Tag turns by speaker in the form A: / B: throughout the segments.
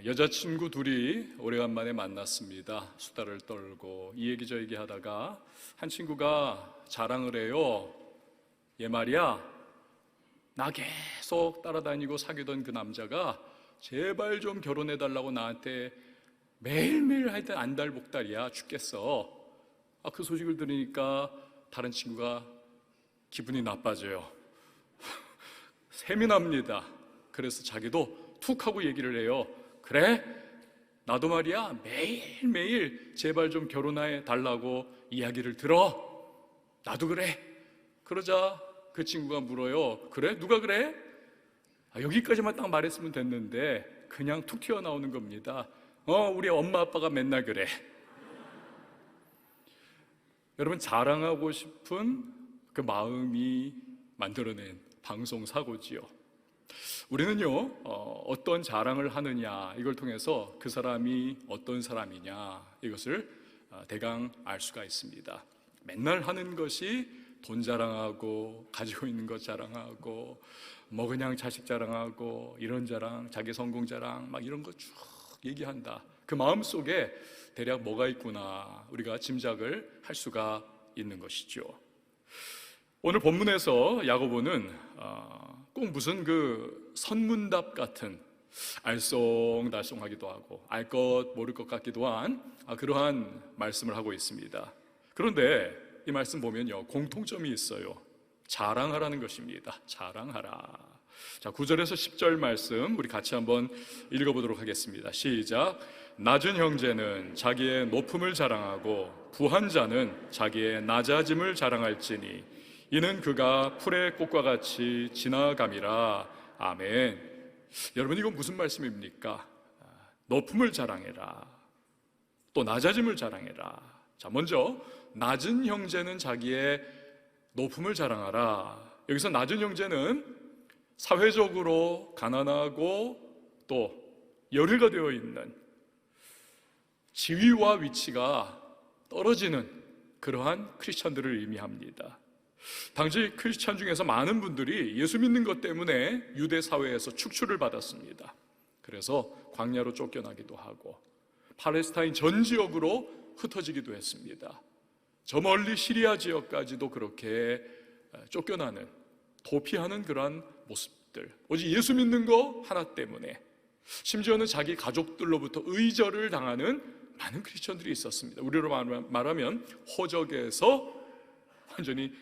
A: 여자친구 둘이 오래간만에 만났습니다. 수다를 떨고 이 얘기 저 얘기 하다가 한 친구가 자랑을 해요. 얘 말이야, 나 계속 따라다니고 사귀던 그 남자가 제발 좀 결혼해달라고 나한테 매일매일 하여튼 안달복달이야. 죽겠어. 그 소식을 들으니까 다른 친구가 기분이 나빠져요. 셈이 납니다. 그래서 자기도 툭 하고 얘기를 해요. 그래? 나도 말이야 매일매일 제발 좀 결혼해 달라고 이야기를 들어. 나도 그래. 그러자 그 친구가 물어요. 그래? 누가 그래? 여기까지만 딱 말했으면 됐는데 그냥 툭 튀어나오는 겁니다. 우리 엄마 아빠가 맨날 그래. 여러분, 자랑하고 싶은 그 마음이 만들어낸 방송사고지요. 우리는요, 어떤 자랑을 하느냐, 이걸 통해서 그 사람이 어떤 사람이냐, 이것을 대강 알 수가 있습니다. 맨날 하는 것이 돈 자랑하고, 가지고 있는 것 자랑하고, 뭐 그냥 자식 자랑하고, 이런 자랑, 자기 성공 자랑, 막 이런 거 쭉 얘기한다. 그 마음 속에 대략 뭐가 있구나, 우리가 짐작을 할 수가 있는 것이죠. 오늘 본문에서 야고보는 꼭 무슨 그 선문답 같은 알쏭달쏭하기도 하고 알 것 모를 것 같기도 한 그러한 말씀을 하고 있습니다. 그런데 이 말씀 보면요, 공통점이 있어요. 자랑하라는 것입니다. 자랑하라. 자, 9절에서 10절 말씀 우리 같이 한번 읽어보도록 하겠습니다. 시작. 낮은 형제는 자기의 높음을 자랑하고 부한 자는 자기의 낮아짐을 자랑할지니 이는 그가 풀의 꽃과 같이 지나감이라. 아멘. 여러분, 이건 무슨 말씀입니까? 높음을 자랑해라, 또 낮아짐을 자랑해라. 자, 먼저 낮은 형제는 자기의 높음을 자랑하라. 여기서 낮은 형제는 사회적으로 가난하고 또 열애가 되어 있는, 지위와 위치가 떨어지는 그러한 크리스천들을 의미합니다. 당시 크리스천 중에서 많은 분들이 예수 믿는 것 때문에 유대 사회에서 축출을 받았습니다. 그래서 광야로 쫓겨나기도 하고 팔레스타인 전 지역으로 흩어지기도 했습니다. 저 멀리 시리아 지역까지도 그렇게 쫓겨나는, 도피하는 그러한 모습들, 오직 예수 믿는 거 하나 때문에, 심지어는 자기 가족들로부터 의절을 당하는 많은 크리스천들이 있었습니다. 우리로 말하면 호적에서 완전히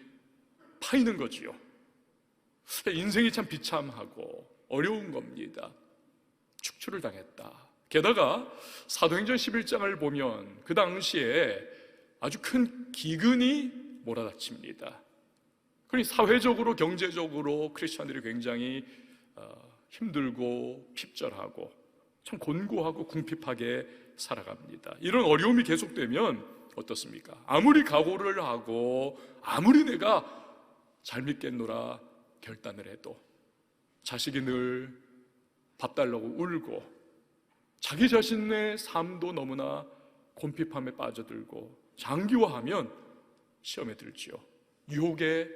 A: 파이는 거지요. 인생이 참 비참하고 어려운 겁니다. 축출을 당했다. 게다가 사도행전 11장을 보면 그 당시에 아주 큰 기근이 몰아닥칩니다. 그러니 사회적으로 경제적으로 크리스천들이 굉장히 힘들고 핍절하고 참 곤고하고 궁핍하게 살아갑니다. 이런 어려움이 계속되면 어떻습니까? 아무리 각오를 하고 아무리 내가 잘 믿겠노라 결단을 해도 자식이 늘 밥 달라고 울고 자기 자신의 삶도 너무나 곤핍함에 빠져들고 장기화하면 시험에 들지요. 유혹에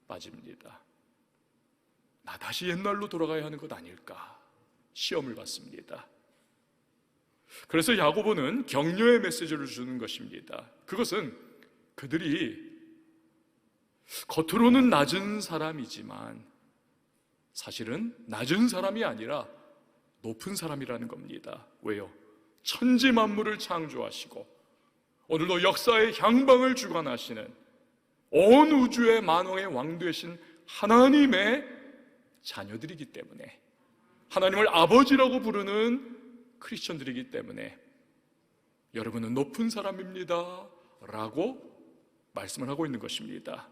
A: 빠집니다. 나 다시 옛날로 돌아가야 하는 것 아닐까 시험을 받습니다. 그래서 야고보는 격려의 메시지를 주는 것입니다. 그것은 그들이 겉으로는 낮은 사람이지만 사실은 낮은 사람이 아니라 높은 사람이라는 겁니다. 왜요? 천지 만물을 창조하시고 오늘도 역사의 향방을 주관하시는 온 우주의 만왕의 왕 되신 하나님의 자녀들이기 때문에, 하나님을 아버지라고 부르는 크리스천들이기 때문에 여러분은 높은 사람입니다 라고 말씀을 하고 있는 것입니다.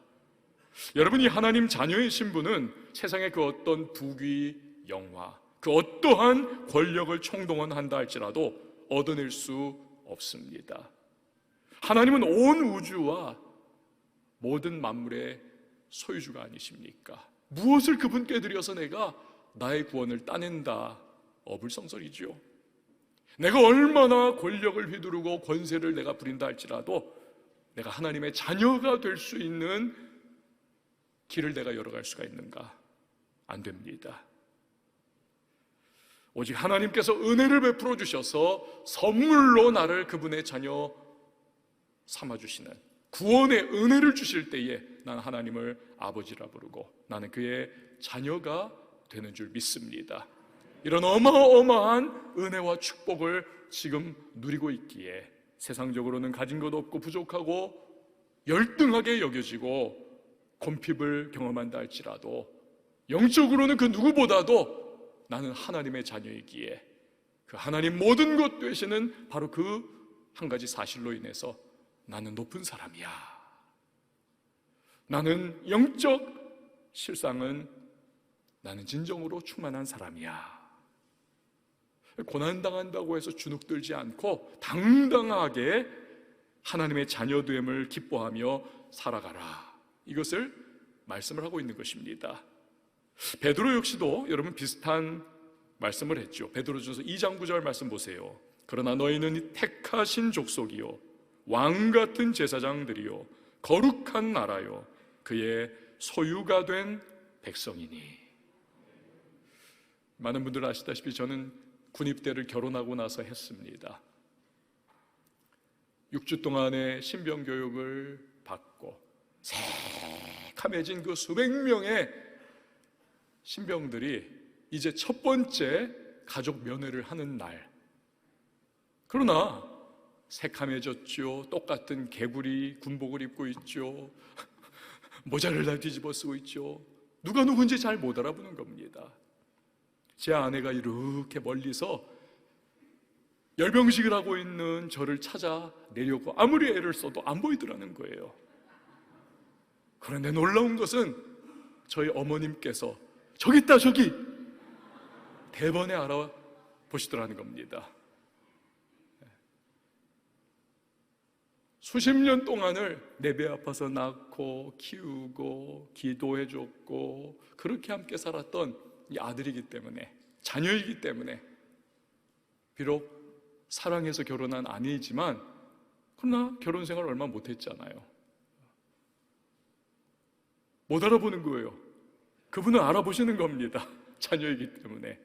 A: 여러분이 하나님 자녀의 신분은 세상의 그 어떤 부귀 영화, 그 어떠한 권력을 총동원한다 할지라도 얻어낼 수 없습니다. 하나님은 온 우주와 모든 만물의 소유주가 아니십니까? 무엇을 그분께 드려서 내가 나의 구원을 따낸다? 어불성설이죠. 내가 얼마나 권력을 휘두르고 권세를 내가 부린다 할지라도 내가 하나님의 자녀가 될 수 있는 길을 내가 열어갈 수가 있는가? 안 됩니다. 오직 하나님께서 은혜를 베풀어 주셔서 선물로 나를 그분의 자녀 삼아주시는 구원의 은혜를 주실 때에 나는 하나님을 아버지라 부르고 나는 그의 자녀가 되는 줄 믿습니다. 이런 어마어마한 은혜와 축복을 지금 누리고 있기에 세상적으로는 가진 것 없고 부족하고 열등하게 여겨지고 곰핍을 경험한다 할지라도 영적으로는 그 누구보다도 나는 하나님의 자녀이기에 그 하나님 모든 것 되시는 바로 그 한 가지 사실로 인해서 나는 높은 사람이야. 나는 영적 실상은 나는 진정으로 충만한 사람이야. 고난당한다고 해서 주눅들지 않고 당당하게 하나님의 자녀됨을 기뻐하며 살아가라. 이것을 말씀을 하고 있는 것입니다. 베드로 역시도 여러분 비슷한 말씀을 했죠. 베드로전서 2장 9절 말씀 보세요. 그러나 너희는 택하신 족속이요 왕 같은 제사장들이요 거룩한 나라요 그의 소유가 된 백성이니. 많은 분들 아시다시피 저는 군입대를 결혼하고 나서 했습니다. 6주 동안의 신병 교육을 받고 새카매진 그 수백 명의 신병들이 이제 첫 번째 가족 면회를 하는 날, 그러나 새카매졌죠. 똑같은 개구리 군복을 입고 있죠. 모자를 다 뒤집어 쓰고 있죠. 누가 누군지 잘 못 알아보는 겁니다. 제 아내가 이렇게 멀리서 열병식을 하고 있는 저를 찾아내려고 아무리 애를 써도 안 보이더라는 거예요. 그런데 놀라운 것은 저희 어머님께서 저기 있다 저기 대번에 알아보시더라는 겁니다. 수십 년 동안을 내 배 아파서 낳고 키우고 기도해줬고 그렇게 함께 살았던 이 아들이기 때문에, 자녀이기 때문에, 비록 사랑해서 결혼한 아내이지만 그러나 결혼 생활을 얼마 못했잖아요. 못 알아보는 거예요. 그분은 알아보시는 겁니다. 자녀이기 때문에.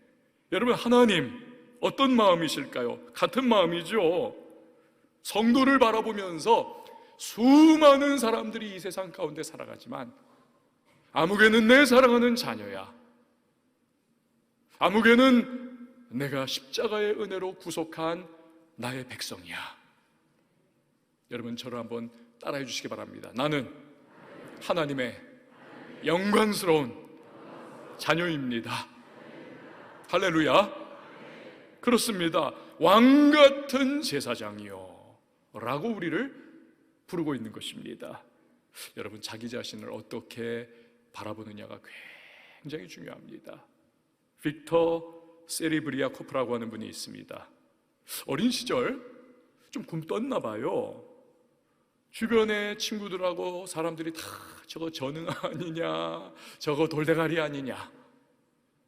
A: 여러분, 하나님 어떤 마음이실까요? 같은 마음이죠. 성도를 바라보면서 수많은 사람들이 이 세상 가운데 살아가지만 아무개는 내 사랑하는 자녀야. 아무개는 내가 십자가의 은혜로 구속한 나의 백성이야. 여러분, 저를 한번 따라해 주시기 바랍니다. 나는 하나님의 영광스러운 자녀입니다. 할렐루야. 그렇습니다. 왕 같은 제사장이요 라고 우리를 부르고 있는 것입니다. 여러분, 자기 자신을 어떻게 바라보느냐가 굉장히 중요합니다. 빅터 세리브리아코프라고 하는 분이 있습니다. 어린 시절 좀 굶떴나 봐요. 주변의 친구들하고 사람들이 다 저거 전응 아니냐, 저거 돌대가리 아니냐,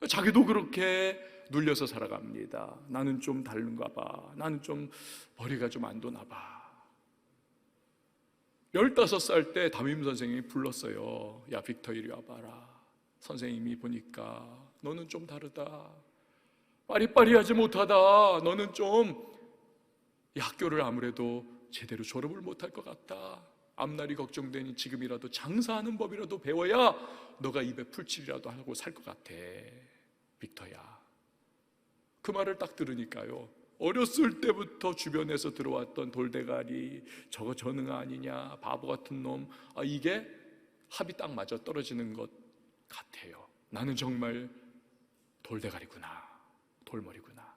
A: 자기도 그렇게 눌려서 살아갑니다. 나는 좀 다른가 봐. 나는 좀 머리가 좀 안 도나 봐. 15살 때 담임 선생님이 불렀어요. 야, 빅터 이리 와봐라. 선생님이 보니까 너는 좀 다르다. 빠리빠리하지 못하다. 너는 좀 이 학교를 아무래도 제대로 졸업을 못할 것 같다. 앞날이 걱정되니 지금이라도 장사하는 법이라도 배워야 너가 입에 풀칠이라도 하고 살 것 같아. 빅터야. 그 말을 딱 들으니까요, 어렸을 때부터 주변에서 들어왔던 돌대가리, 저거 전응 아니냐, 바보 같은 놈, 이게 합이 딱 맞아 떨어지는 것 같아요. 나는 정말 돌대가리구나, 돌머리구나.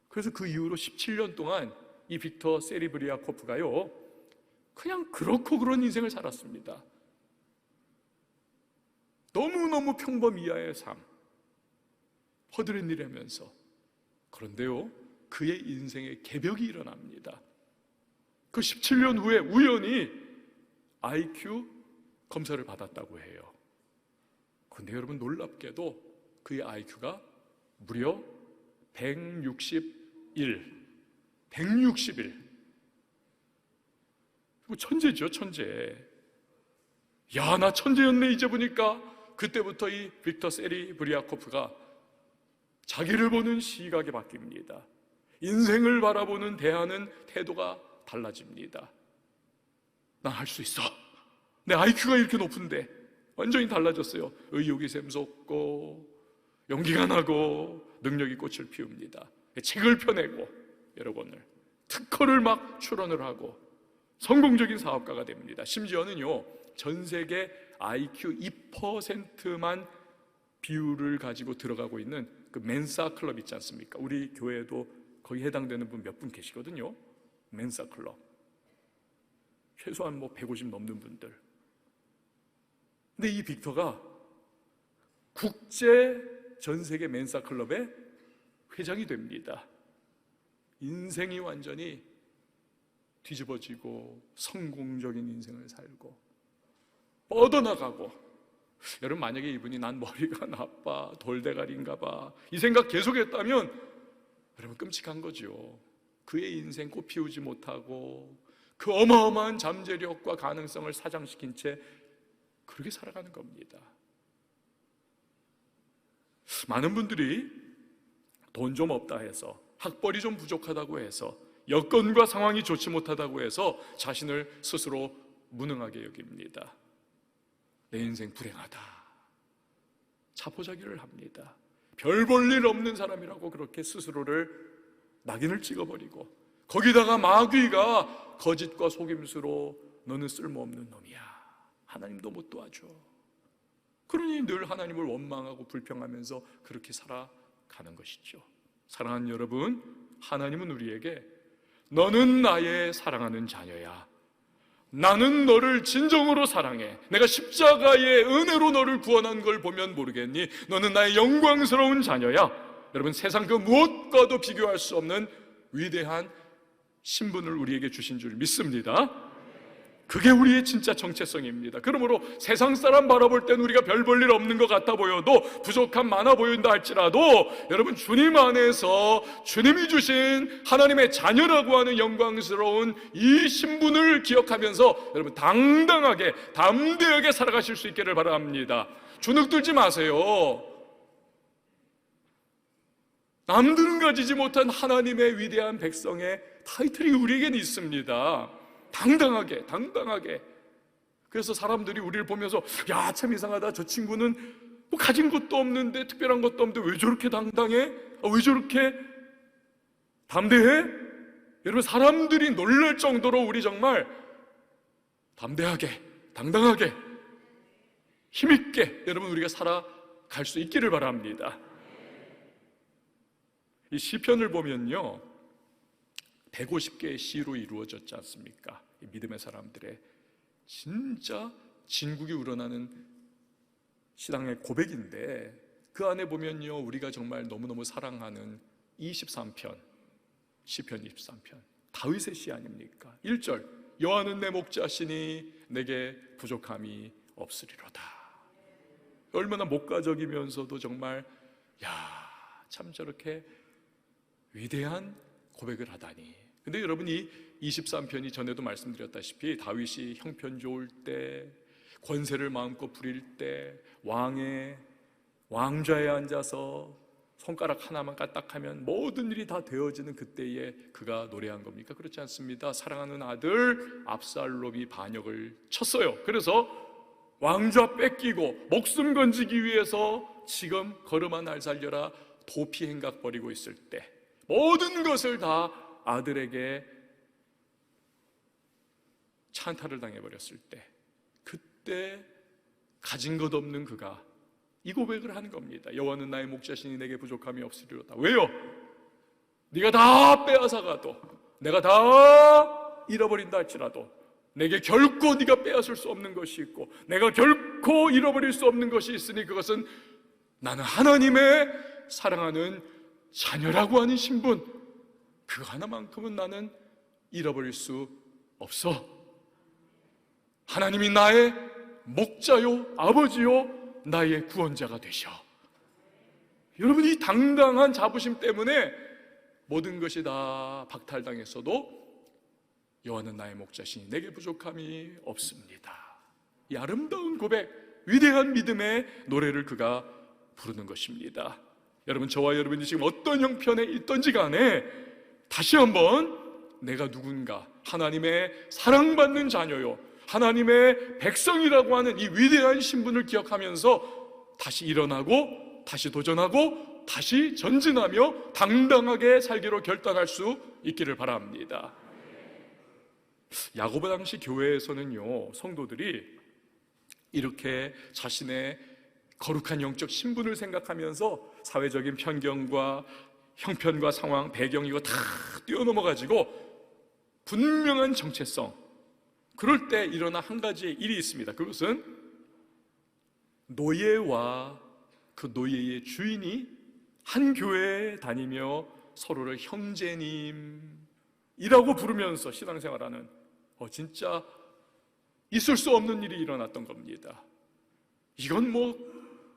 A: 그래서 그 이후로 17년 동안 이 빅터 세리브리아코프가요 그냥 그렇고 그런 인생을 살았습니다. 너무너무 평범이하의 삶, 허드렛 일 하면서. 그런데요, 그의 인생에 개벽이 일어납니다. 그 17년 후에 우연히 IQ 검사를 받았다고 해요. 근데 여러분, 놀랍게도 그의 IQ가 무려 161. 천재죠, 천재. 야, 나 천재였네. 이제 보니까 그때부터 이 빅터 세리브리아코프가 자기를 보는 시각이 바뀝니다. 인생을 바라보는 대하는 태도가 달라집니다. 난 할 수 있어. 내 IQ가 이렇게 높은데. 완전히 달라졌어요. 의욕이 샘솟고 용기가 나고 능력이 꽃을 피웁니다. 책을 펴내고 여러분을 특허를 막 출원을 하고 성공적인 사업가가 됩니다. 심지어는요, 전 세계 IQ 2%만 비율을 가지고 들어가고 있는 그 멘사 클럽 있지 않습니까? 우리 교회에도 거기 해당되는 분 몇 분 계시거든요. 멘사 클럽 최소한 150 넘는 분들. 근데 이 빅터가 국제 전 세계 멘사 클럽의 회장이 됩니다. 인생이 완전히 뒤집어지고 성공적인 인생을 살고 뻗어나가고. 여러분, 만약에 이분이 난 머리가 나빠, 돌대가리인가 봐, 이 생각 계속했다면 여러분 끔찍한 거죠. 그의 인생 꽃 피우지 못하고 그 어마어마한 잠재력과 가능성을 사장시킨 채 그렇게 살아가는 겁니다. 많은 분들이 돈 좀 없다 해서, 학벌이 좀 부족하다고 해서, 여건과 상황이 좋지 못하다고 해서 자신을 스스로 무능하게 여깁니다. 내 인생 불행하다, 자포자기를 합니다. 별 볼 일 없는 사람이라고 그렇게 스스로를 낙인을 찍어버리고, 거기다가 마귀가 거짓과 속임수로 너는 쓸모없는 놈이야, 하나님도 못 도와줘, 그러니 늘 하나님을 원망하고 불평하면서 그렇게 살아가는 것이죠. 사랑하는 여러분, 하나님은 우리에게 너는 나의 사랑하는 자녀야, 나는 너를 진정으로 사랑해, 내가 십자가의 은혜로 너를 구원한 걸 보면 모르겠니? 너는 나의 영광스러운 자녀야. 여러분, 세상 그 무엇과도 비교할 수 없는 위대한 신분을 우리에게 주신 줄 믿습니다. 그게 우리의 진짜 정체성입니다. 그러므로 세상 사람 바라볼 때는 우리가 별 볼 일 없는 것 같아 보여도, 부족함 많아 보인다 할지라도, 여러분 주님 안에서 주님이 주신 하나님의 자녀라고 하는 영광스러운 이 신분을 기억하면서 여러분 당당하게 담대하게 살아가실 수 있기를 바랍니다. 주눅 들지 마세요. 남들은 가지지 못한 하나님의 위대한 백성의 타이틀이 우리에게는 있습니다. 당당하게. 그래서 사람들이 우리를 보면서 야, 참 이상하다, 저 친구는 뭐 가진 것도 없는데, 특별한 것도 없는데 왜 저렇게 당당해? 왜 저렇게 담대해? 여러분, 사람들이 놀랄 정도로 우리 정말 담대하게, 당당하게, 힘있게 여러분 우리가 살아갈 수 있기를 바랍니다. 이 시편을 보면요, 150개의 시로 이루어졌지 않습니까? 이 믿음의 사람들의 진짜 진국이 우러나는 신앙의 고백인데, 그 안에 보면요, 우리가 정말 너무너무 사랑하는 23편, 시편 23편, 다윗의 시 아닙니까? 1절, 여호와는 내 목자시니 내게 부족함이 없으리로다. 얼마나 목가적이면서도 정말 참 저렇게 위대한 고백을 하다니. 근데 여러분, 이 23편이 전에도 말씀드렸다시피 다윗이 형편 좋을 때, 권세를 마음껏 부릴 때, 왕좌에 앉아서 손가락 하나만 까딱하면 모든 일이 다 되어지는 그때에 그가 노래한 겁니까? 그렇지 않습니다. 사랑하는 아들 압살롬이 반역을 쳤어요. 그래서 왕좌 뺏기고 목숨 건지기 위해서 지금 걸음아 날 살려라 도피 행각 벌이고 있을 때, 모든 것을 다 아들에게 찬탈을 당해버렸을 때, 그때 가진 것 없는 그가 이 고백을 하는 겁니다. 여호와는 나의 목자시니 내게 부족함이 없으리로다. 왜요? 네가 다 빼앗아가도, 내가 다 잃어버린다 할지라도 내게 결코 네가 빼앗을 수 없는 것이 있고, 내가 결코 잃어버릴 수 없는 것이 있으니 그것은 나는 하나님의 사랑하는 자녀라고 하는 신분, 그 하나만큼은 나는 잃어버릴 수 없어. 하나님이 나의 목자요, 아버지요, 나의 구원자가 되셔. 여러분, 이 당당한 자부심 때문에 모든 것이 다 박탈당했어도 여호와는 나의 목자시니 내게 부족함이 없습니다. 이 아름다운 고백, 위대한 믿음의 노래를 그가 부르는 것입니다. 여러분, 저와 여러분이 지금 어떤 형편에 있던지 간에 다시 한번 내가 누군가, 하나님의 사랑받는 자녀요, 하나님의 백성이라고 하는 이 위대한 신분을 기억하면서 다시 일어나고 다시 도전하고 다시 전진하며 당당하게 살기로 결단할 수 있기를 바랍니다. 야고보 당시 교회에서는요, 성도들이 이렇게 자신의 거룩한 영적 신분을 생각하면서 사회적인 편견과 형편과 상황, 배경 이거 다 뛰어넘어가지고 분명한 정체성, 그럴 때 일어나 한 가지의 일이 있습니다. 그것은 노예와 그 노예의 주인이 한 교회에 다니며 서로를 형제님이라고 부르면서 신앙생활하는 진짜 있을 수 없는 일이 일어났던 겁니다. 이건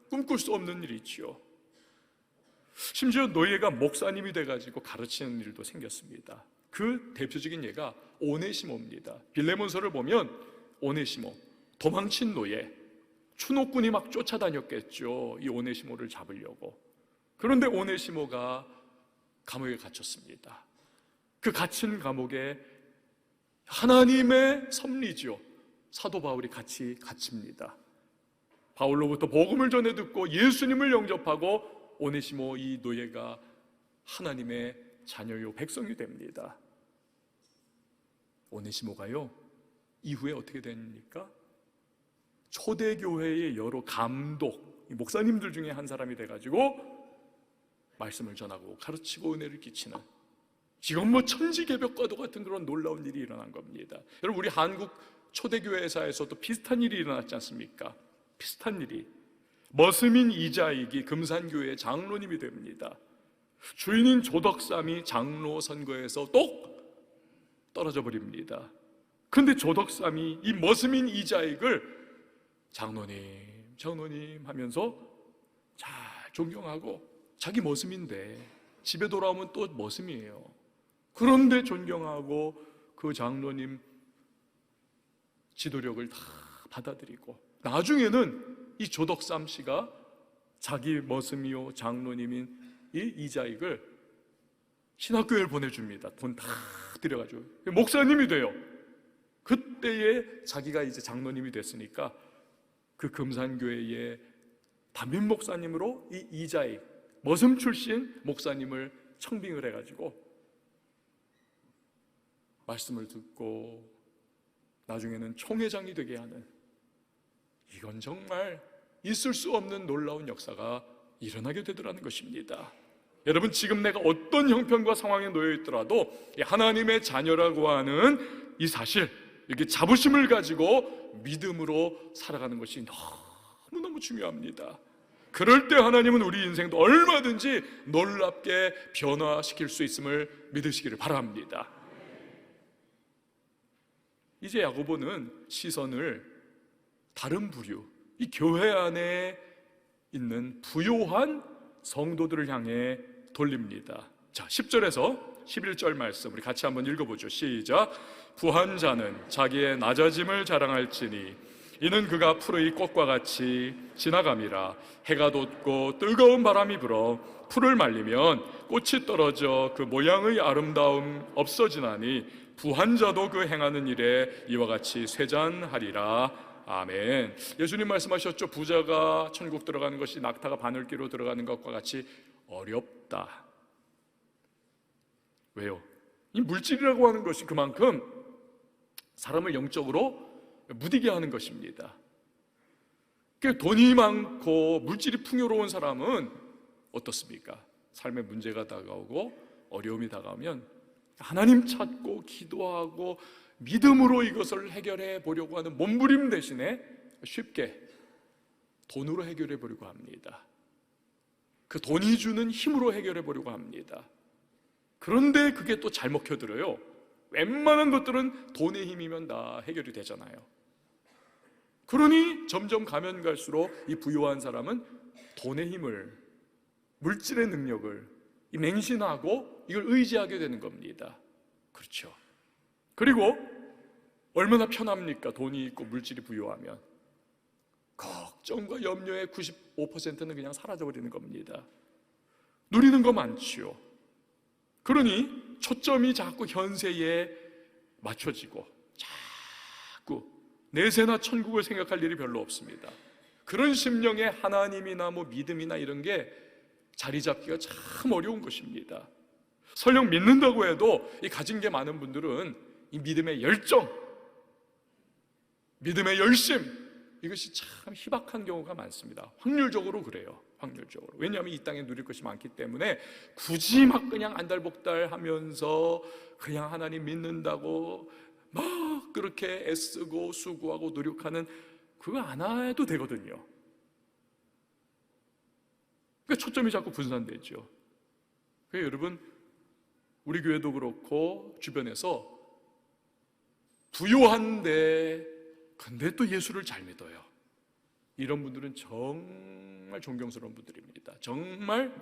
A: 꿈꿀 수 없는 일이지요. 심지어 노예가 목사님이 돼가지고 가르치는 일도 생겼습니다. 그 대표적인 예가 오네시모입니다. 빌레몬서를 보면 오네시모, 도망친 노예, 추노꾼이 막 쫓아다녔겠죠, 이 오네시모를 잡으려고. 그런데 오네시모가 감옥에 갇혔습니다. 그 갇힌 감옥에 하나님의 섭리죠, 사도 바울이 같이 갇힙니다. 바울로부터 복음을 전해 듣고 예수님을 영접하고 오네시모, 이 노예가 하나님의 자녀요 백성이 됩니다. 오네시모가요 이후에 어떻게 됩니까? 초대교회의 여러 감독, 목사님들 중에 한 사람이 돼가지고 말씀을 전하고 가르치고 은혜를 끼치는, 이건 천지개벽과도 같은 그런 놀라운 일이 일어난 겁니다. 여러분, 우리 한국 초대교회사에서도 비슷한 일이 일어났지 않습니까? 비슷한 일이, 머스민 이자익이 금산교회의 장로님이 됩니다. 주인인 조덕삼이 장로 선거에서 똑 떨어져 버립니다. 그런데 조덕삼이 이 머스민 이자익을 장로님 하면서 잘 존경하고, 자기 머슴인데 집에 돌아오면 또 머슴이에요. 그런데 존경하고 그 장로님 지도력을 다 받아들이고, 나중에는 이 조덕삼 씨가 자기 머슴이요 장로님인 이 이자익을 신학교회를 보내줍니다. 돈 다 들여가지고 목사님이 돼요. 그때에 자기가 이제 장로님이 됐으니까 그 금산교회의 담임 목사님으로 이 이자익, 머슴 출신 목사님을 청빙을 해가지고 말씀을 듣고 나중에는 총회장이 되게 하는, 이건 정말 있을 수 없는 놀라운 역사가 일어나게 되더라는 것입니다. 여러분, 지금 내가 어떤 형편과 상황에 놓여 있더라도 하나님의 자녀라고 하는 이 사실, 이렇게 자부심을 가지고 믿음으로 살아가는 것이 너무너무 중요합니다. 그럴 때 하나님은 우리 인생도 얼마든지 놀랍게 변화시킬 수 있음을 믿으시기를 바랍니다. 이제 야고보는 시선을 다른 부류, 이 교회 안에 있는 부요한 성도들을 향해 돌립니다. 자, 10절에서 11절 말씀 우리 같이 한번 읽어보죠. 시작. 부한 자는 자기의 낮아짐을 자랑할지니 이는 그가 푸르의 꽃과 같이 지나감이라. 해가 돋고 뜨거운 바람이 불어 풀을 말리면 꽃이 떨어져 그 모양의 아름다움 없어지나니 부한 자도 그 행하는 일에 이와 같이 쇠잔하리라. 아멘. 예수님 말씀하셨죠. 부자가 천국 들어가는 것이 낙타가 바늘기로 들어가는 것과 같이 어렵다. 왜요? 이 물질이라고 하는 것이 그만큼 사람을 영적으로 무디게 하는 것입니다. 돈이 많고 물질이 풍요로운 사람은 어떻습니까? 삶에 문제가 다가오고 어려움이 다가오면 하나님 찾고 기도하고 믿음으로 이것을 해결해 보려고 하는 몸부림 대신에 쉽게 돈으로 해결해 보려고 합니다. 그 돈이 주는 힘으로 해결해 보려고 합니다. 그런데 그게 또 잘 먹혀들어요. 웬만한 것들은 돈의 힘이면 다 해결이 되잖아요. 그러니 점점 가면 갈수록 이 부유한 사람은 돈의 힘을, 물질의 능력을 맹신하고 이걸 의지하게 되는 겁니다. 그렇죠. 그리고 얼마나 편합니까? 돈이 있고 물질이 부유하면 걱정과 염려의 95%는 그냥 사라져버리는 겁니다. 누리는 거 많지요. 그러니 초점이 자꾸 현세에 맞춰지고 자꾸 내세나 천국을 생각할 일이 별로 없습니다. 그런 심령에 하나님이나 믿음이나 이런 게 자리 잡기가 참 어려운 것입니다. 설령 믿는다고 해도 이 가진 게 많은 분들은 이 믿음의 열정, 믿음의 열심, 이것이 참 희박한 경우가 많습니다. 확률적으로 그래요. 확률적으로. 왜냐하면 이 땅에 누릴 것이 많기 때문에 굳이 막 그냥 안달복달 하면서 그냥 하나님 믿는다고 막 그렇게 애쓰고 수고하고 노력하는 그거 안 해도 되거든요. 그러니까 초점이 자꾸 분산되죠. 그러니까 여러분, 우리 교회도 그렇고 주변에서 부요한데 근데 또 예수를 잘 믿어요. 이런 분들은 정말 존경스러운 분들입니다. 정말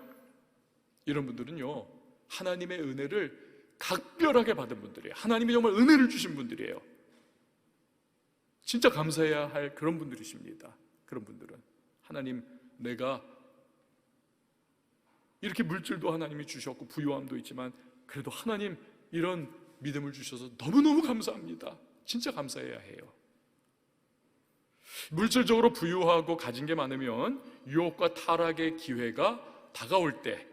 A: 이런 분들은요, 하나님의 은혜를 각별하게 받은 분들이에요. 하나님이 정말 은혜를 주신 분들이에요. 진짜 감사해야 할 그런 분들이십니다. 그런 분들은 하나님, 내가 이렇게 물질도 하나님이 주셨고 부유함도 있지만 그래도 하나님 이런 믿음을 주셔서 너무너무 감사합니다. 진짜 감사해야 해요. 물질적으로 부유하고 가진 게 많으면 유혹과 타락의 기회가 다가올 때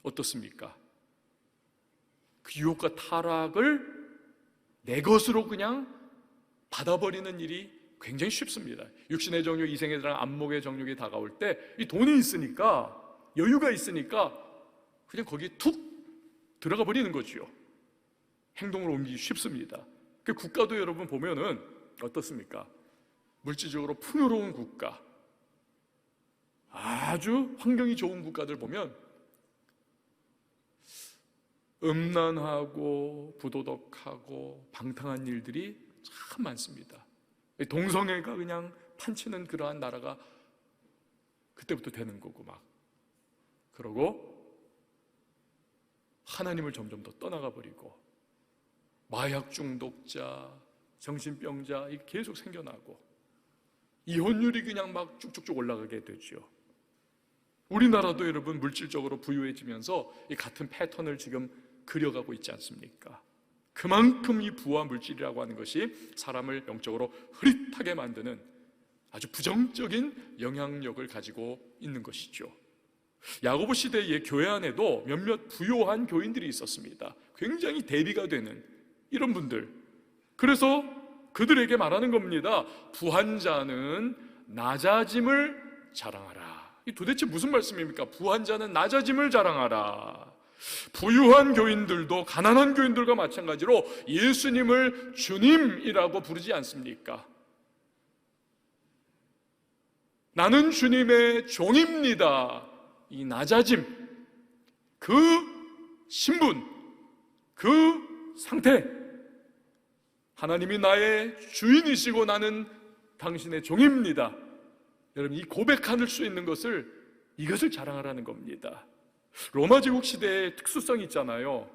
A: 어떻습니까? 그 유혹과 타락을 내 것으로 그냥 받아버리는 일이 굉장히 쉽습니다. 육신의 정욕, 이생에 대한 안목의 정욕이 다가올 때 이 돈이 있으니까, 여유가 있으니까 그냥 거기에 툭 들어가 버리는 거지요. 행동을 옮기기 쉽습니다. 그 국가도 여러분 보면은 어떻습니까? 물질적으로 풍요로운 국가, 아주 환경이 좋은 국가들 보면 음란하고 부도덕하고 방탕한 일들이 참 많습니다. 동성애가 그냥 판치는 그러한 나라가 그때부터 되는 거고 막 그러고 하나님을 점점 더 떠나가 버리고 마약 중독자, 정신병자 계속 생겨나고 이혼율이 그냥 막 쭉쭉쭉 올라가게 되죠. 우리나라도 여러분 물질적으로 부유해지면서 이 같은 패턴을 지금 그려가고 있지 않습니까? 그만큼 이 부와 물질이라고 하는 것이 사람을 영적으로 흐릿하게 만드는 아주 부정적인 영향력을 가지고 있는 것이죠. 야고보 시대의 교회 안에도 몇몇 부요한 교인들이 있었습니다. 굉장히 대비가 되는 이런 분들. 그래서 그들에게 말하는 겁니다. 부한 자는 낮아짐을 자랑하라. 이 도대체 무슨 말씀입니까? 부한 자는 낮아짐을 자랑하라. 부유한 교인들도 가난한 교인들과 마찬가지로 예수님을 주님이라고 부르지 않습니까? 나는 주님의 종입니다. 이 낮아짐, 그 신분, 그 상태, 하나님이 나의 주인이시고 나는 당신의 종입니다. 여러분, 이 고백할 수 있는 이것을 자랑하라는 겁니다. 로마 제국 시대의 특수성이 있잖아요.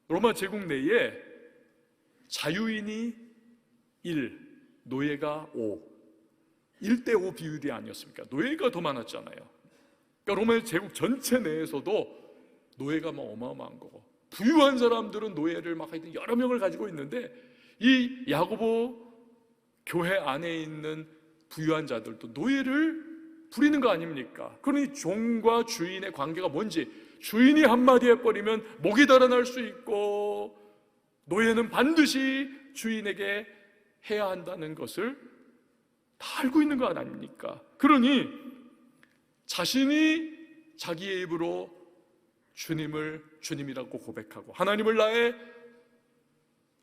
A: 로마 제국 내에 자유인이 1, 노예가 5, 1대5 비율이 아니었습니까? 노예가 더 많았잖아요. 그러니까 로마 제국 전체 내에서도 노예가 막 어마어마한 거고, 부유한 사람들은 노예를 막 하여튼 여러 명을 가지고 있는데 이 야고보 교회 안에 있는 부유한 자들도 노예를 부리는 거 아닙니까? 그러니 종과 주인의 관계가 뭔지, 주인이 한마디 해버리면 목이 달아날 수 있고 노예는 반드시 주인에게 해야 한다는 것을 다 알고 있는 거 아닙니까? 그러니 자신이 자기의 입으로 주님을 주님이라고 고백하고 하나님을 나의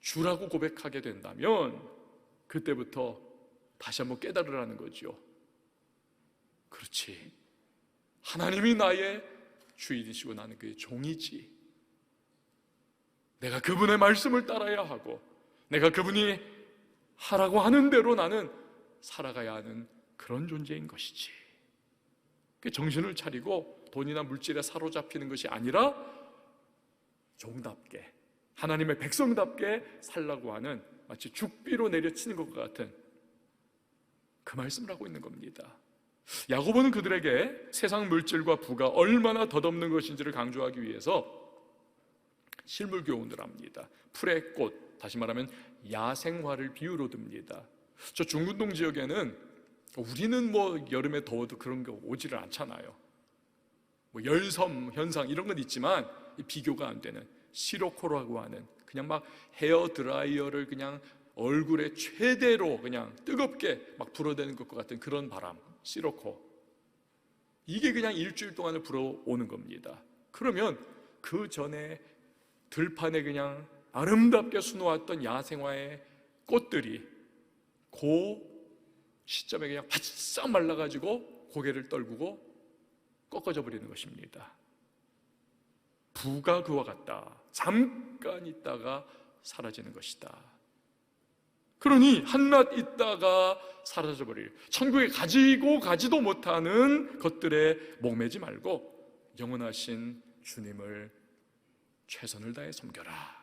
A: 주라고 고백하게 된다면 그때부터 다시 한번 깨달으라는 거죠. 그렇지, 하나님이 나의 주인이시고 나는 그의 종이지. 내가 그분의 말씀을 따라야 하고 내가 그분이 하라고 하는 대로 나는 살아가야 하는 그런 존재인 것이지. 정신을 차리고 돈이나 물질에 사로잡히는 것이 아니라 종답게, 하나님의 백성답게 살라고 하는, 마치 죽비로 내려치는 것과 같은 그 말씀을 하고 있는 겁니다. 야고보는 그들에게 세상 물질과 부가 얼마나 덧없는 것인지를 강조하기 위해서 실물 교훈을 합니다. 풀의 꽃, 다시 말하면 야생화를 비유로 듭니다. 저 중군동 지역에는 우리는 뭐 여름에 더워도 그런 게 오지를 않잖아요. 뭐 열섬 현상 이런 건 있지만 비교가 안 되는 시로코라고 하는 그냥 막 헤어 드라이어를 그냥 얼굴에 최대로 그냥 뜨겁게 막 불어대는 것과 같은 그런 바람, 시로코. 이게 그냥 일주일 동안을 불어오는 겁니다. 그러면 그 전에 들판에 그냥 아름답게 수놓았던 야생화의 꽃들이 그 시점에 그냥 바싹 말라가지고 고개를 떨구고 꺾어져 버리는 것입니다. 부가 그와 같다. 잠깐 있다가 사라지는 것이다. 그러니 한낱 있다가 사라져버릴, 천국에 가지고 가지도 못하는 것들에 목매지 말고 영원하신 주님을 최선을 다해 섬겨라.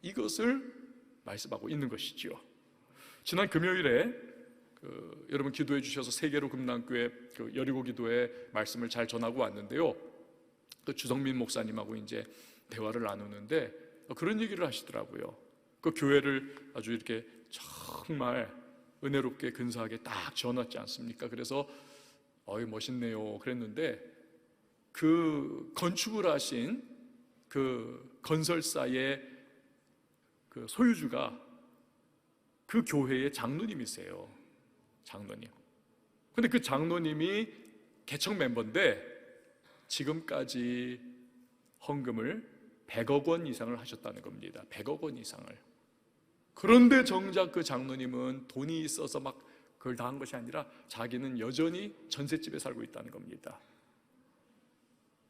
A: 이것을 말씀하고 있는 것이지요. 지난 금요일에 여러분 기도해 주셔서 세계로 금남교회 여리고 기도회 말씀을 잘 전하고 왔는데요. 주성민 목사님하고 이제 대화를 나누는데 그런 얘기를 하시더라고요. 그 교회를 아주 이렇게 정말 은혜롭게 근사하게 딱 지어놨지 않습니까? 그래서 멋있네요 그랬는데 그 건축을 하신 그 건설사의 그 소유주가 그 교회의 장로님이세요. 장로님. 근데 그 장로님이 개척 멤버인데 지금까지 헌금을 100억 원 이상을 하셨다는 겁니다. 100억 원 이상을. 그런데 정작 그 장로님은 돈이 있어서 막 그걸 다 한 것이 아니라 자기는 여전히 전셋집에 살고 있다는 겁니다.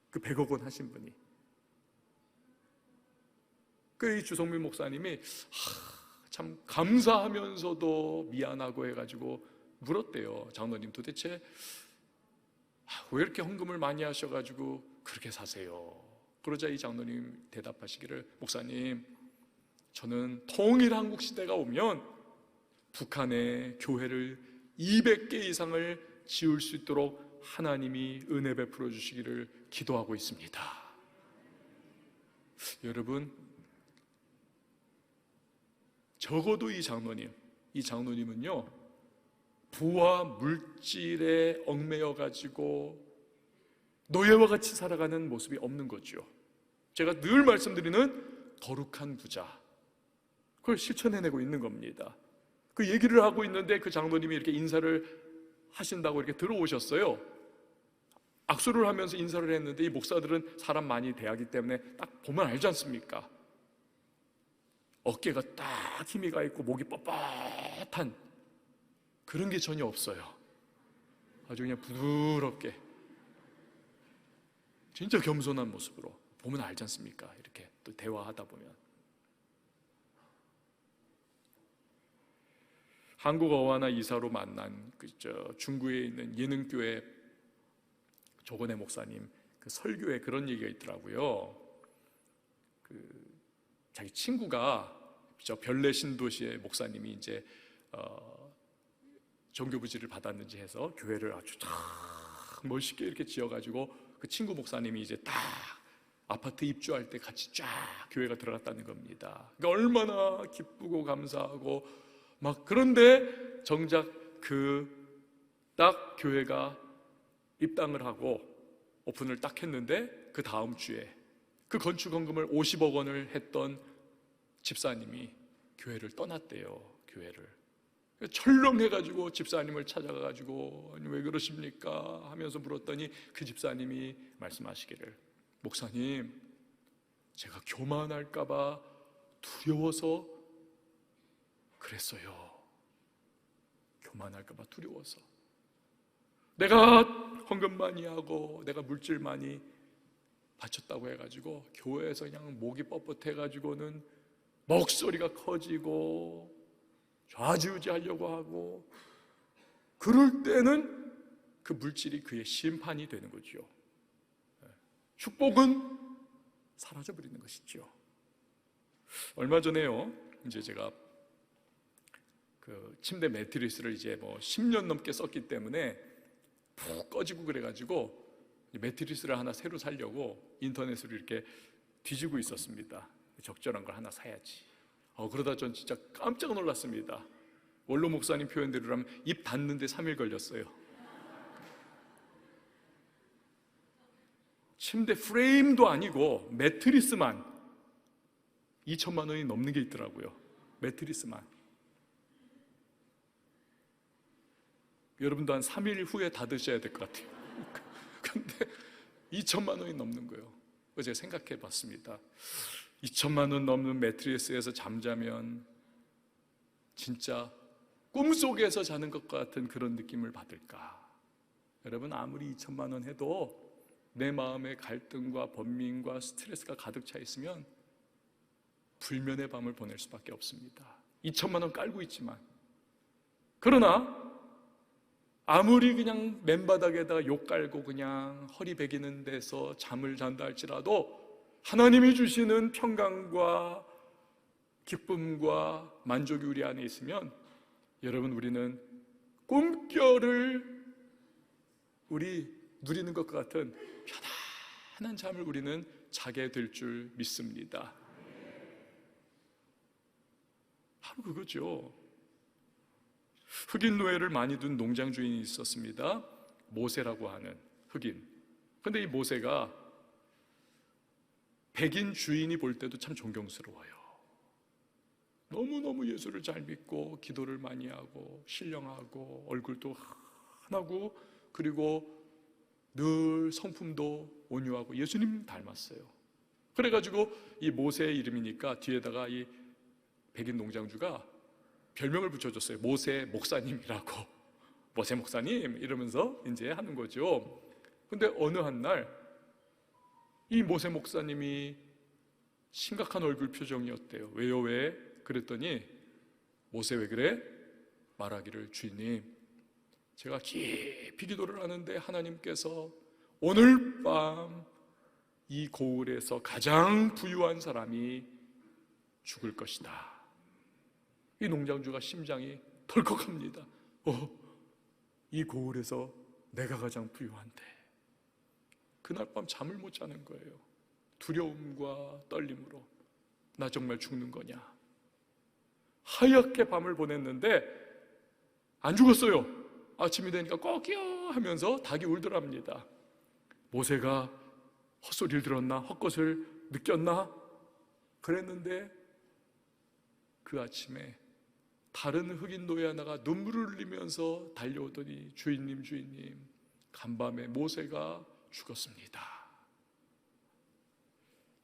A: 그 100억 원 하신 분이. 이 주성민 목사님이 참 감사하면서도 미안하고 해가지고 물었대요. 장로님 도대체 왜 이렇게 헌금을 많이 하셔가지고 그렇게 사세요? 그러자 이 장로님 대답하시기를, 목사님, 저는 통일 한국 시대가 오면 북한에 교회를 200개 이상을 지을 수 있도록 하나님이 은혜 베풀어 주시기를 기도하고 있습니다. 여러분, 적어도 이 장로님은요 부와 물질에 얽매여 가지고 노예와 같이 살아가는 모습이 없는 거죠. 제가 늘 말씀드리는 거룩한 부자, 그걸 실천해내고 있는 겁니다. 그 얘기를 하고 있는데 그 장로님이 이렇게 인사를 하신다고 이렇게 들어오셨어요. 악수를 하면서 인사를 했는데 이 목사들은 사람 많이 대하기 때문에 딱 보면 알지 않습니까? 어깨가 딱 힘이 가 있고 목이 뻣뻣한 그런 게 전혀 없어요. 아주 그냥 부드럽게 진짜 겸손한 모습으로 보면 알지 않습니까? 이렇게 또 대화하다 보면. 한국 어와나 이사로 만난 중구에 있는 예능교회 조건의 목사님 그 설교에 그런 얘기가 있더라고요. 자기 친구가 저 별내 신도시의 목사님이 이제 종교부지를 받았는지 해서 교회를 아주 딱 멋있게 이렇게 지어가지고 그 친구 목사님이 이제 딱 아파트 입주할 때 같이 쫙 교회가 들어갔다는 겁니다. 그러니까 얼마나 기쁘고 감사하고 막. 그런데 정작 딱 교회가 입당을 하고 오픈을 딱 했는데 그 다음 주에 그 건축 헌금을 50억 원을 했던 집사님이 교회를 떠났대요. 교회를 철렁해가지고 집사님을 찾아가가지고 왜 그러십니까 하면서 물었더니 그 집사님이 말씀하시기를, 목사님, 제가 교만할까봐 두려워서 그랬어요. 교만할까봐 두려워서. 내가 헌금 많이 하고 내가 물질 많이 바쳤다고 해가지고 교회에서 그냥 목이 뻣뻣해가지고는 목소리가 커지고 좌지우지하려고 하고, 그럴 때는 그 물질이 그의 심판이 되는 거죠. 축복은 사라져버리는 것이죠. 얼마 전에요, 이제 제가 그 침대 매트리스를 이제 10년 넘게 썼기 때문에 푹 꺼지고 그래가지고 매트리스를 하나 새로 사려고 인터넷으로 이렇게 뒤지고 있었습니다. 적절한 걸 하나 사야지. 그러다 전 진짜 깜짝 놀랐습니다. 원로 목사님 표현대로라면 입 닫는데 3일 걸렸어요. 침대 프레임도 아니고 매트리스만 2천만 원이 넘는 게 있더라고요. 매트리스만. 여러분도 한 3일 후에 닫으셔야 될 것 같아요. 근데 2천만 원이 넘는 거예요. 제가 생각해 봤습니다. 2천만 원 넘는 매트리스에서 잠자면 진짜 꿈속에서 자는 것 같은 그런 느낌을 받을까? 여러분, 아무리 2천만 원 해도 내 마음에 갈등과 번민과 스트레스가 가득 차 있으면 불면의 밤을 보낼 수밖에 없습니다. 2천만 원 깔고 있지만. 그러나 아무리 그냥 맨바닥에다가 욕 깔고 그냥 허리 베기는 데서 잠을 잔다 할지라도 하나님이 주시는 평강과 기쁨과 만족이 우리 안에 있으면 여러분, 우리는 꿈결을 누리는 것과 같은 편안한 잠을 우리는 자게 될 줄 믿습니다. 바로 그거죠. 흑인 노예를 많이 둔 농장 주인이 있었습니다. 모세라고 하는 흑인. 근데 이 모세가 백인 주인이 볼 때도 참 존경스러워요. 너무너무 예수를 잘 믿고 기도를 많이 하고 신령하고 얼굴도 환하고 그리고 늘 성품도 온유하고 예수님 닮았어요. 그래가지고 이 모세의 이름이니까 뒤에다가 이 백인 농장주가 별명을 붙여줬어요. 모세 목사님이라고. 모세 목사님 이러면서 이제 하는 거죠. 근데 어느 한 날 이 모세 목사님이 심각한 얼굴 표정이었대요. 왜요? 왜? 그랬더니 모세 왜 그래? 말하기를, 주인님, 제가 깊이 기도를 하는데 하나님께서 오늘 밤 이 고을에서 가장 부유한 사람이 죽을 것이다. 이 농장주가 심장이 덜컥합니다. 이 고을에서 내가 가장 부유한데. 그날 밤 잠을 못 자는 거예요. 두려움과 떨림으로. 나 정말 죽는 거냐. 하얗게 밤을 보냈는데 안 죽었어요. 아침이 되니까 꺼끼어 하면서 닭이 울더랍니다. 모세가 헛소리를 들었나? 헛것을 느꼈나? 그랬는데 그 아침에 다른 흑인 노예 하나가 눈물을 흘리면서 달려오더니, 주인님, 주인님, 간밤에 모세가 죽었습니다.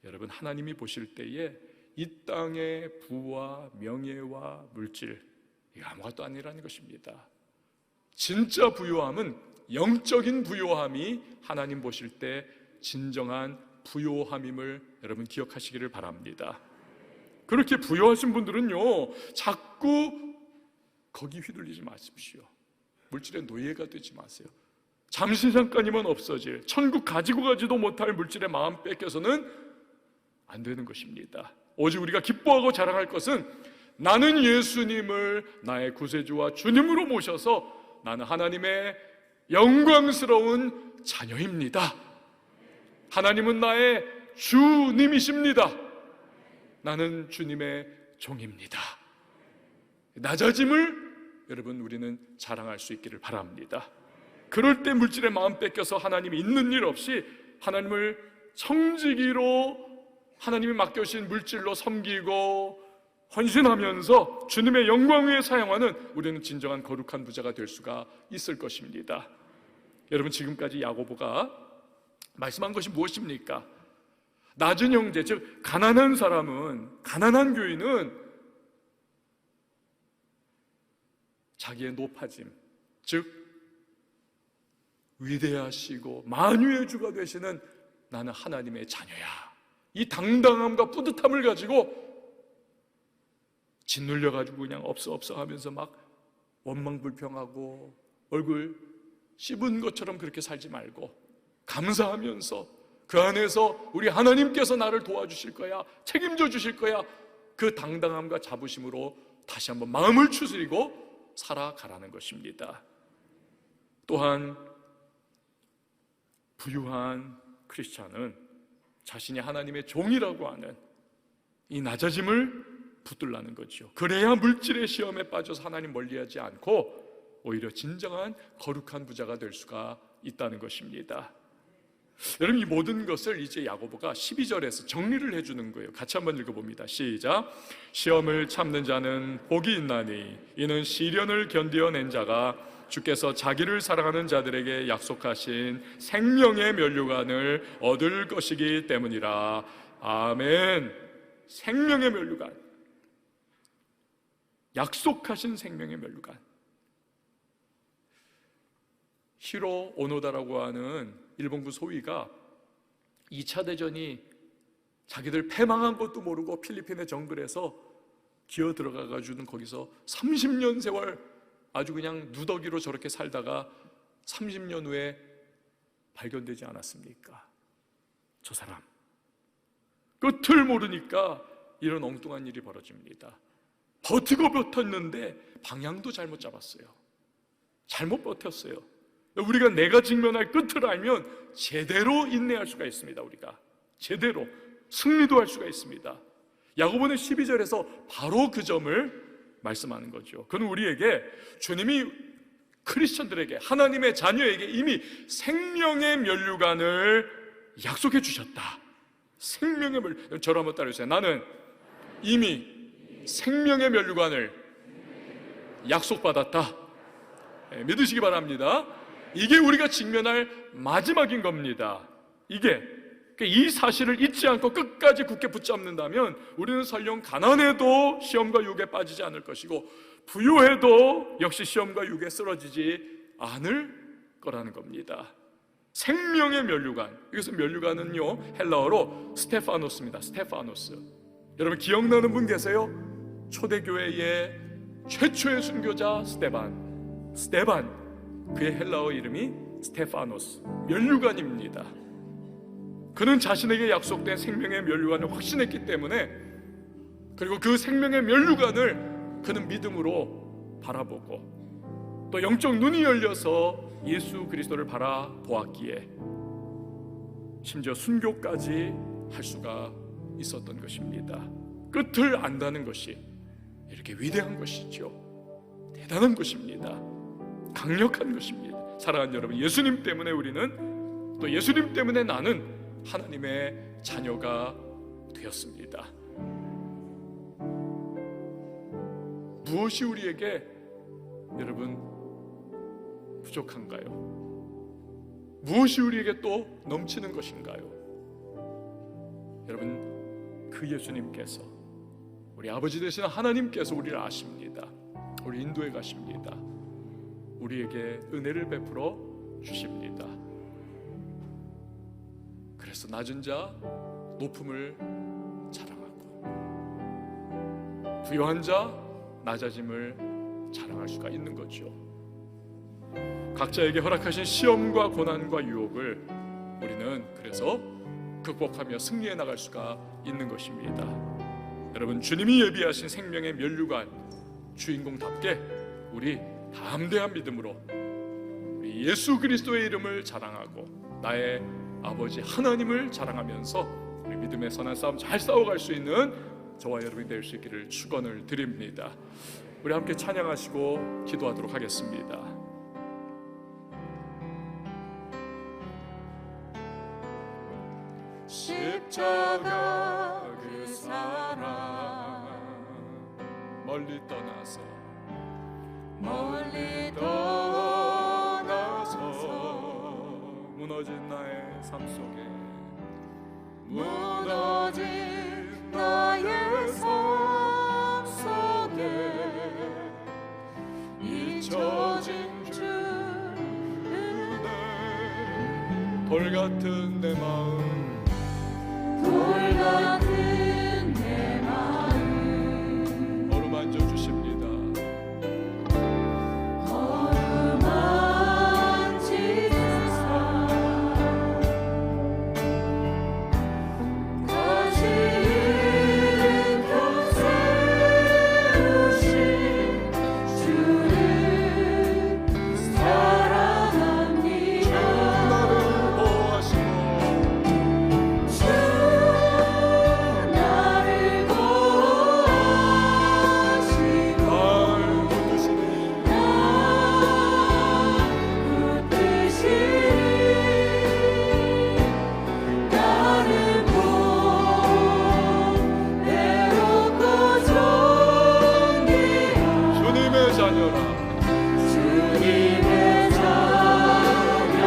A: 여러분, 하나님이 보실 때에 이 땅의 부와 명예와 물질, 이거 아무것도 아니라는 것입니다. 진짜 부요함은, 영적인 부요함이 하나님 보실 때 진정한 부요함임을 여러분 기억하시기를 바랍니다. 그렇게 부요하신 분들은요, 자꾸 거기 휘둘리지 마십시오. 물질의 노예가 되지 마세요. 잠시 잠깐이면 없어질, 천국 가지고 가지도 못할 물질의 마음 뺏겨서는 안 되는 것입니다. 오직 우리가 기뻐하고 자랑할 것은, 나는 예수님을 나의 구세주와 주님으로 모셔서 나는 하나님의 영광스러운 자녀입니다. 하나님은 나의 주님이십니다. 나는 주님의 종입니다. 낮아짐을 여러분 우리는 자랑할 수 있기를 바랍니다. 그럴 때 물질의 마음 뺏겨서 하나님이 있는 일 없이 하나님을 청지기로, 하나님이 맡겨주신 물질로 섬기고 헌신하면서 주님의 영광 위에 사용하는 우리는 진정한 거룩한 부자가 될 수가 있을 것입니다. 여러분, 지금까지 야고보가 말씀한 것이 무엇입니까? 낮은 형제, 즉 가난한 사람은, 가난한 교인은 자기의 높아짐, 즉 위대하시고 만유의 주가 되시는 나는 하나님의 자녀야, 이 당당함과 뿌듯함을 가지고 짓눌려가지고 그냥 없어 하면서 막 원망불평하고 얼굴 씹은 것처럼 그렇게 살지 말고, 감사하면서 그 안에서 우리 하나님께서 나를 도와주실 거야, 책임져 주실 거야, 그 당당함과 자부심으로 다시 한번 마음을 추스리고 살아가라는 것입니다. 또한 부유한 크리스찬은 자신이 하나님의 종이라고 하는 이 낮아짐을 붙들라는 거죠. 그래야 물질의 시험에 빠져서 하나님 멀리하지 않고 오히려 진정한 거룩한 부자가 될 수가 있다는 것입니다. 여러분, 이 모든 것을 이제 야고보가 12절에서 정리를 해주는 거예요. 같이 한번 읽어봅니다. 시작. 시험을 참는 자는 복이 있나니 이는 시련을 견디어낸 자가 주께서 자기를 사랑하는 자들에게 약속하신 생명의 면류관을 얻을 것이기 때문이라. 아멘. 생명의 면류관, 약속하신 생명의 면류관. 히로 오노다라고 하는 일본군 소위가 2차 대전이 자기들 패망한 것도 모르고 필리핀의 정글에서 기어 들어가가지고는 거기서 30년 세월 아주 그냥 누더기로 저렇게 살다가 30년 후에 발견되지 않았습니까? 저 사람 끝을 모르니까 이런 엉뚱한 일이 벌어집니다. 버티고 버텼는데 방향도 잘못 잡았어요. 잘못 버텼어요. 우리가 내가 직면할 끝을 알면 제대로 인내할 수가 있습니다. 우리가 제대로 승리도 할 수가 있습니다. 야고보는 12절에서 바로 그 점을 말씀하는 거죠. 그는 우리에게, 주님이 크리스천들에게, 하나님의 자녀에게 이미 생명의 면류관을 약속해 주셨다. 생명의 면류관. 저를 한번 따라해주세요. 나는 이미 생명의 면류관을 약속받았다. 믿으시기 바랍니다. 이게 우리가 직면할 마지막인 겁니다. 이 사실을 잊지 않고 끝까지 굳게 붙잡는다면 우리는 설령 가난해도 시험과 유혹에 빠지지 않을 것이고 부유해도 역시 시험과 유혹에 쓰러지지 않을 거라는 겁니다. 생명의 면류관, 여기서 면류관은요 헬라어로 스테파노스입니다. 스테파노스. 여러분 기억나는 분 계세요? 초대교회의 최초의 순교자 스테반. 그의 헬라어 이름이 스테파노스, 면류관입니다. 그는 자신에게 약속된 생명의 면류관을 확신했기 때문에, 그리고 그 생명의 면류관을 그는 믿음으로 바라보고 또 영적 눈이 열려서 예수 그리스도를 바라보았기에 심지어 순교까지 할 수가 있었던 것입니다. 끝을 안다는 것이 이렇게 위대한 것이죠. 대단한 것입니다. 강력한 것입니다. 사랑하는 여러분, 예수님 때문에 우리는, 또 예수님 때문에 나는 하나님의 자녀가 되었습니다. 무엇이 우리에게 여러분 부족한가요? 무엇이 우리에게 또 넘치는 것인가요? 여러분, 그 예수님께서, 우리 아버지 되신 하나님께서 우리를 아십니다. 우리 인도해 가십니다. 우리에게 은혜를 베풀어 주십니다. 그래서 낮은 자 높음을 자랑하고 부유한 자 낮아짐을 자랑할 수가 있는 거죠. 각자에게 허락하신 시험과 고난과 유혹을 우리는 그래서 극복하며 승리해 나갈 수가 있는 것입니다. 여러분, 주님이 예비하신 생명의 면류관 주인공답게 우리 담대한 믿음으로 우리 예수 그리스도의 이름을 자랑하고 나의 아버지 하나님을 자랑하면서 우리 믿음의 선한 싸움 잘 싸워갈 수 있는 저와 여러분이 될 수 있기를 축원을 드립니다. 우리 함께 찬양하시고 기도하도록 하겠습니다. 십자가 그 사랑 멀리 떠나서 무너진 나의 삶 속에 무너진 나의 삶 속에 잊혀진 주의 돌 같은 내 마음, 돌 같은 내 마음 어루만져 주십니다.
B: 주님의 자녀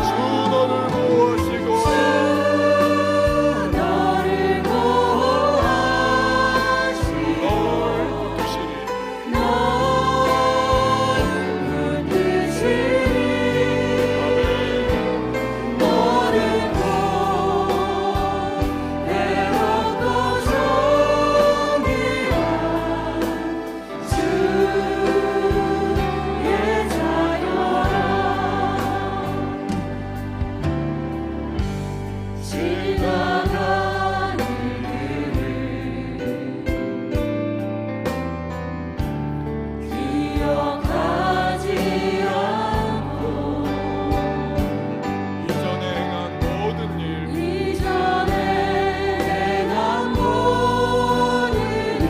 A: 주 너를 보호하시고
B: 주 너를 보호하시고
A: 널 붙드시니
B: 널 붙드시니
A: 아멘.
B: 너를 외롭고 정의한 주의 자녀라 지나가는 길을 기억하지 않고
A: 이전에 행한 모든 일
B: 이전에 행한 모든 일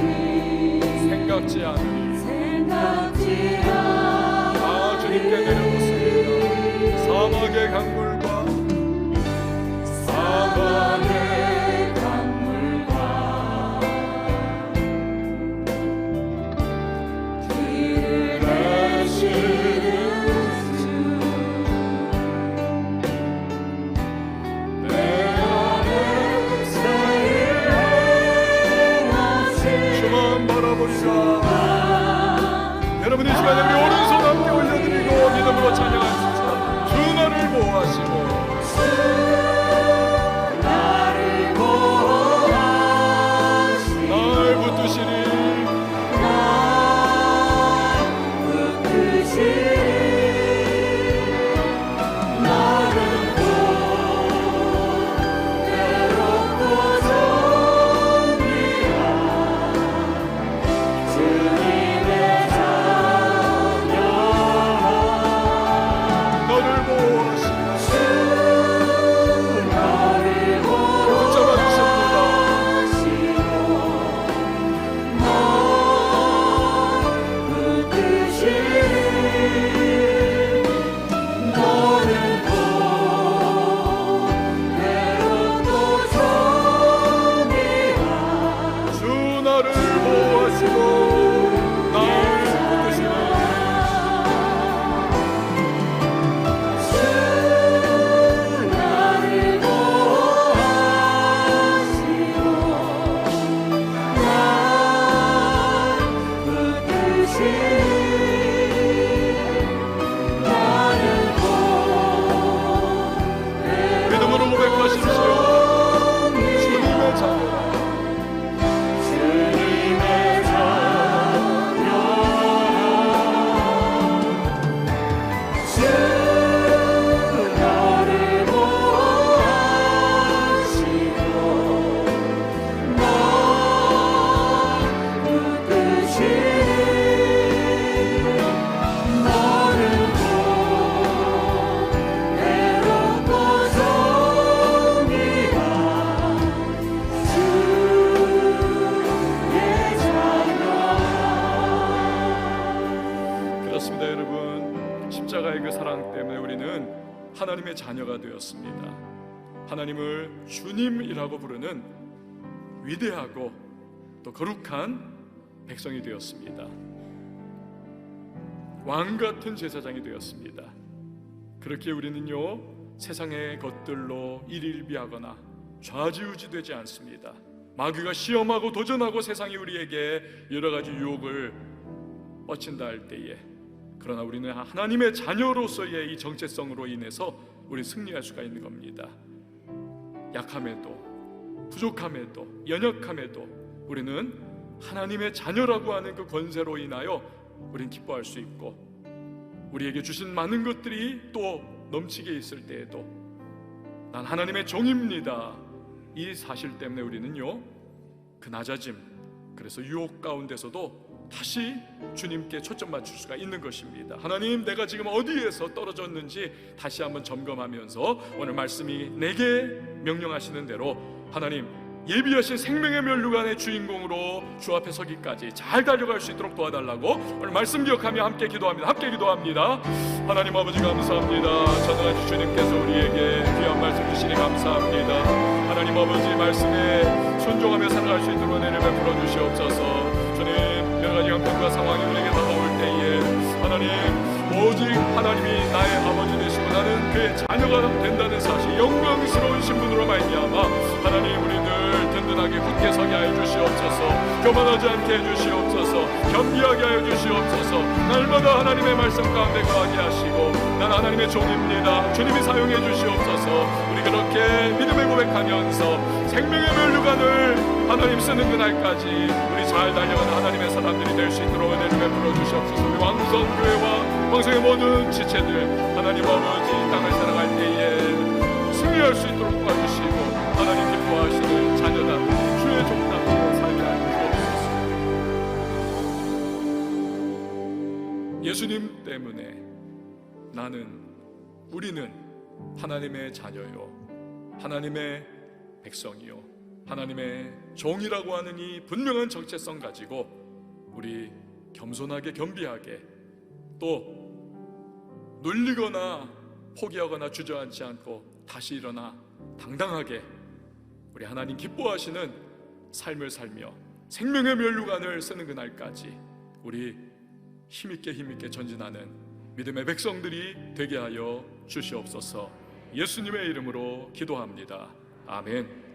A: 생각지 않으니
B: 생각지
A: 다 주님께 내려놓습니다. 사막의 강물과
B: 사방의 강물과 길을 내시는 주 내 안에 새일 행하신
A: 주만 바라보리라. 여러분 이 시간에 우리 오른손 함께 올려드리고 믿음으로 찬양하십시다. 주 나를 보호하시고
B: 주 나를 보호하시고
A: 날 붙드시니
B: 날 붙드시니 나를 외롭고 정의한 주님의 자녀
A: 너를 보호하시고
B: 주 나를
A: 붙잡아 주십니다.
B: 보호하시고 날 붙드시니 너를 외롭고 정의한
A: 주 나를 보호하시고 날 붙드시니
B: 주 나를 보호하시고 날 붙드시니 나를
A: 믿음으로 고백하십시오. 주님의 자녀
B: 주님의 자녀 주 나를 보호하시고 날 붙드시니 너를 외롭고 정의한 주의 자녀
A: 그렇습니다. 여러분 십자가의 그 사랑 때문에 우리는 하나님의 자녀가 되었습니다. 하나님을 주님이라고 부르는 위대하고 또 거룩한 백성이 되었습니다. 왕같은 제사장이 되었습니다. 그렇게 우리는요 세상의 것들로 일일비하거나 좌지우지되지 않습니다. 마귀가 시험하고 도전하고 세상이 우리에게 여러 가지 유혹을 뻗친다 할 때에 그러나 우리는 하나님의 자녀로서의 이 정체성으로 인해서 우리 승리할 수가 있는 겁니다. 약함에도 부족함에도 연약함에도 우리는 하나님의 자녀라고 하는 그 권세로 인하여 우리는 기뻐할 수 있고 우리에게 주신 많은 것들이 또 넘치게 있을 때에도 난 하나님의 종입니다. 이 사실 때문에 우리는요 그 낮아짐 그래서 유혹 가운데서도 다시 주님께 초점 맞출 수가 있는 것입니다. 하나님 내가 지금 어디에서 떨어졌는지 다시 한번 점검하면서 오늘 말씀이 내게 명령하시는 대로 하나님 예비하신 생명의 면류관의 주인공으로 주 앞에 서기까지 잘 달려갈 수 있도록 도와달라고 오늘 말씀 기억하며 함께 기도합니다. 함께 기도합니다. 하나님 아버지 감사합니다. 전능하신 주님께서 우리에게 귀한 말씀 주시니 감사합니다. 하나님 아버지 말씀에 순종하며 살아갈 수 있도록 은혜를 베풀어 주시옵소서. 주님 여러 가지 형편 시련과 상황이 우리에게 다가올 때에 하나님, 오직 하나님이 나의 아버지 되시고 나는 그의 자녀가 된다는 사실, 영광스러운 신분으로 말미암아 하나님, 우리들 든든하게 굳게 서게 하여 주시옵소서. 교만하지 않게 해 주시옵소서. 겸비하게 하여 주시옵소서. 날마다 하나님의 말씀 가운데 거하게 하시고, 난 하나님의 종입니다, 주님이 사용해 주시옵소서. 우리 그렇게 믿음의 고백하면서 생명의 면류관을 하나님 쓰는 그날까지 우리 잘 달려가는 하나님의 사람들이 될 수 있도록 은혜를 베풀어 주시옵소서. 우리 왕성교회와 왕성의 모든 지체들 하나님 아버지 땅을 살아갈 때에 승리할 수 있도록 도와주시고, 하나님 기뻐하시는 자녀답게 주의 종답게 살게 하여 주옵소서. 예수님 때문에 우리는 하나님의 자녀요, 하나님의 백성이요, 하나님의 종이라고 하는 이 분명한 정체성 가지고 우리 겸손하게 겸비하게, 또 눌리거나 포기하거나 주저앉지 않고 다시 일어나 당당하게 우리 하나님 기뻐하시는 삶을 살며 생명의 면류관을 쓰는 그날까지 우리 힘있게 전진하는 믿음의 백성들이 되게 하여 주시옵소서. 예수님의 이름으로 기도합니다. 아멘.